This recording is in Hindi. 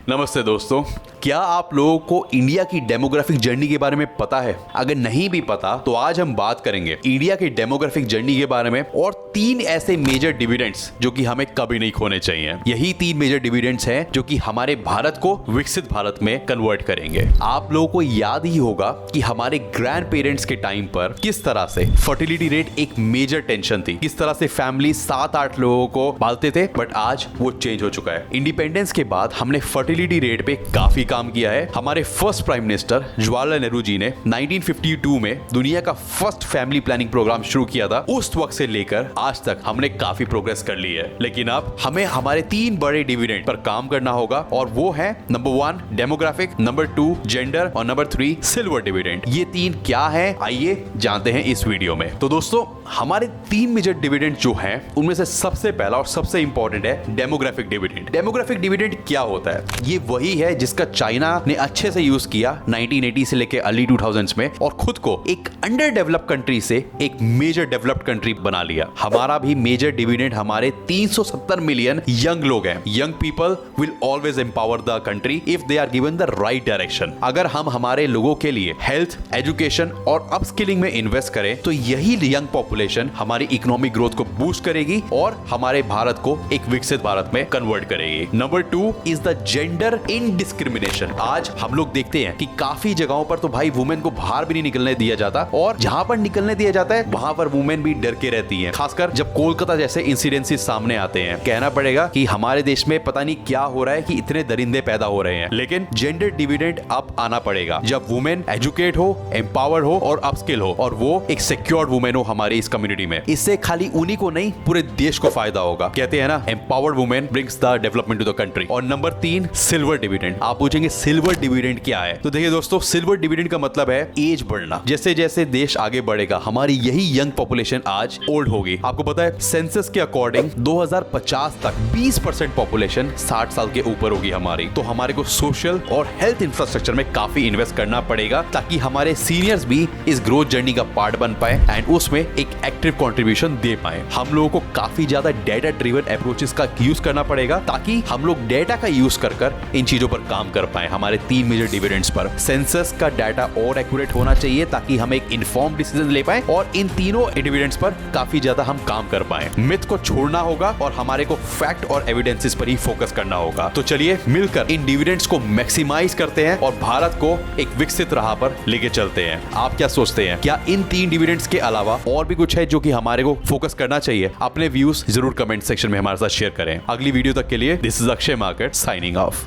नमस्ते दोस्तों, क्या आप लोगों को इंडिया की डेमोग्राफिक जर्नी के बारे में पता है? अगर नहीं भी पता तो आज हम बात करेंगे इंडिया की डेमोग्राफिक जर्नी के बारे में और 3 ऐसे मेजर डिविडेंड्स जो कि हमें कभी नहीं खोने चाहिए। यही 3 मेजर डिविडेंड्स हैं जो कि हमारे भारत को विकसित भारत में कन्वर्ट करेंगे। आप लोगों को याद ही होगा कि हमारे ग्रैंड पेरेंट्स के टाइम पर किस तरह से फर्टिलिटी रेट एक मेजर टेंशन थी, किस तरह से फैमिली 7-8 लोगों को पालते थे, बट आज वो चेंज हो चुका है। इंडिपेंडेंस के बाद हमने फर्टिलिटी रेट पे काफी काम किया है। हमारे first prime minister Jawaharlal Nehru ji ने 1952 में दुनिया का फर्स्ट फैमिली प्लानिंग प्रोग्राम शुरू किया था। उस वक्त से लेकर आज तक हमने काफी प्रोग्रेस कर ली है, लेकिन अब हमें हमारे 3 बड़े डिविडेंड पर काम करना होगा और वो है नंबर 1 डेमोग्राफिक, नंबर 2 जेंडर और नंबर 3 सिल्वर डिविडेंड। ये 3 क्या है, आइए जानते हैं इस वीडियो में। तो दोस्तों, हमारे 3 मेजर डिविडेंड जो हैं उनमें से सबसे पहला और सबसे इंपॉर्टेंट है डेमोग्राफिक डिविडेंड। डेमोग्राफिक डिविडेंड क्या होता है? ये वही है जिसका चाइना ने अच्छे से यूज किया 1980 से लेकर अर्ली 2000s में और खुद को एक अंडर डेवलप्ड कंट्री से एक मेजर डेवलप्ड कंट्री बना लिया। हमारा भी मेजर डिविडेंड हमारे 370 मिलियन यंग लोग हैं। Young people will always empower the country if they are given the right direction. अगर हम हमारे लोगों के लिए हेल्थ, एजुकेशन और अपस्किलिंग में इन्वेस्ट करें तो यही यंग पॉपुलेशन हमारी इकोनॉमिक ग्रोथ को बूस्ट करेगी और हमारे भारत को एक विकसित भारत में कन्वर्ट करेगी। Number 2 is the gender इनडिस्क्रिमिनेशन। आज हम लोग देखते हैं कि काफी जगहों पर तो भाई वुमेन को बाहर भी नहीं निकलने दिया जाता और जहां पर निकलने दिया जाता है वहां पर वुमेन भी डर के रहती हैं, खासकर जब कोलकाता जैसे इंसिडेंसेस सामने आते हैं। कहना पड़ेगा कि हमारे देश में पता नहीं क्या हो रहा है कि इतने दरिंदे पैदा हो रहे हैं, लेकिन जेंडर डिविडेंड अब आना पड़ेगा जब वुमेन एजुकेट हो, एम्पावर्ड हो और अपस्किल हो और वो एक सिक्योर्ड वुमेन हो हमारी इस कम्युनिटी में। इससे खाली उन्हीं को नहीं, पूरे देश को फायदा होगा। कहते हैं ना, empowered women brings the development to the country. और नंबर 3 सिल्वर डिविडेंड। आप पूछेंगे सिल्वर डिविडेंड क्या है? तो देखिए दोस्तों, सिल्वर डिविडेंड का मतलब है एज बढ़ना। जैसे जैसे देश आगे बढ़ेगा हमारी यही यंग पॉपुलेशन आज ओल्ड होगी। आपको पता है सेंसस के अकॉर्डिंग 2050 तक 20% पॉपुलेशन 60 साल के ऊपर होगी हमारी। तो हमारे को सोशल और हेल्थ इंफ्रास्ट्रक्चर में काफी इन्वेस्ट करना पड़ेगा ताकि हमारे सीनियर्स भी इस ग्रोथ जर्नी का पार्ट बन पाए एंड उसमें एक एक्टिव कंट्रीब्यूशन दे पाए। हम लोगों को काफी ज्यादा डेटा ड्रिवन अप्रोचेस का यूज करना पड़ेगा ताकि हम लोग डेटा का यूज कर इन चीजों पर काम कर पाए। हमारे 3 मेजर डिविडेंड्स पर सेंसस का डाटा और एक्यूरेट होना चाहिए ताकि हम एक इन्फॉर्म्ड डिसीजन ले पाए और इन तीनों डिविडेंड्स पर काफी ज्यादा हम काम कर पाए। मिथ को छोड़ना होगा और हमारे को फैक्ट और एविडेंसेस पर ही फोकस करना होगा। तो चलिए मिलकर इन डिविडेंड्स को मैक्सिमाइज करते हैं और भारत को एक विकसित राह पर लेके चलते हैं। आप क्या सोचते हैं? क्या इन 3 डिविडेंड्स के अलावा और भी कुछ है जो कि हमारे को फोकस करना चाहिए? अपने व्यूज जरूर कमेंट सेक्शन में हमारे साथ शेयर करें। अगली वीडियो तक के लिए this is Akshay market signing off.